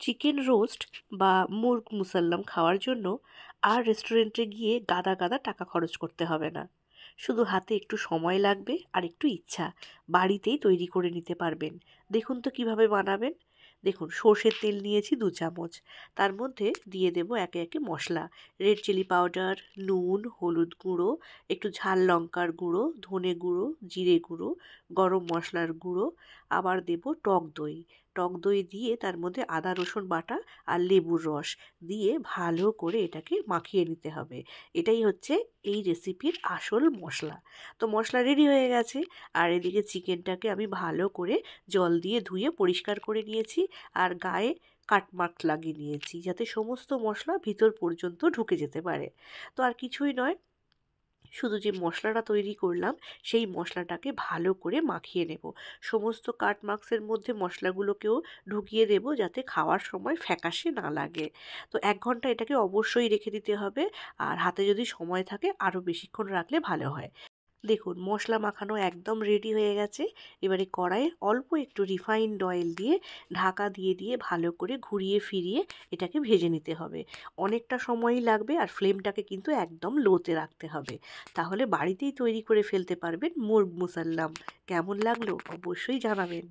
Chicken roast বা মুরগ মুসাল্লাম খাওয়ার জন্য আর রেস্টুরেন্টে গিয়ে গাদা গাদা টাকা খরচ করতে হবে না। শুধু হাতে একটু সময় লাগবে আর একটু ইচ্ছা, বাড়িতেই তৈরি করে নিতে পারবেন। দেখুন তো কিভাবে বানাবেন। দেখুন, সর্ষের তেল নিয়েছি 2 চামচ। তার মধ্যে দিয়ে দেব একে একে মশলা। রেড চিলি পাউডার, নুন, হলুদ গুঁড়ো, একটু ঝাল লঙ্কার গুঁড়ো, ধনে গুঁড়ো, জিরে গুঁড়ো, গরম মশলার গুঁড়ো, আবার দেব টক দই। টক দই দিয়ে তার মধ্যে আদা রসুন বাটা আর লেবুর রস দিয়ে ভালো করে এটাকে মাখিয়ে নিতে হবে। এটাই হচ্ছে এই রেসিপির আসল মশলা। তো মশলা রেডি হয়ে গেছে। আর এদিকে চিকেনটাকে আমি ভালো করে জল দিয়ে ধুয়ে পরিষ্কার করে নিয়েছি। আর গায়ে কাটমার্ক লাগিয়ে নিয়েছি, যাতে সমস্ত মশলা ভিতর পর্যন্ত ঢুকে যেতে পারে। তো আর কিছুই নয়, শুধু যে মশলাটা তৈরি করলাম সেই মশলাটাকে ভালো করে মাখিয়ে নেব। সমস্ত কাট মার্কসের মধ্যে মশলাগুলোকেও ঢুকিয়ে দেব, যাতে খাওয়ার সময় ফ্যাকাশে না লাগে। তো 1 ঘন্টা এটাকে অবশ্যই রেখে দিতে হবে। আর হাতে যদি সময় থাকে আরও বেশিক্ষণ রাখলে ভালো হয়। দেখুন, মশলা মাখানো একদম রেডি হয়ে গেছে। এবারে কড়াইয়ে অল্প একটু রিফাইন্ড অয়েল দিয়ে ঢাকা দিয়ে দিয়ে ভালো করে ঘুরিয়ে ফিরিয়ে এটাকে ভেজে নিতে হবে। অনেকটা সময়ই লাগবে, আর ফ্লেমটাকে কিন্তু একদম লোতে রাখতে হবে। তাহলে বাড়িতেই তৈরি করে ফেলতে পারবেন মুরগ মুসাল্লাম। কেমন লাগলো অবশ্যই জানাবেন।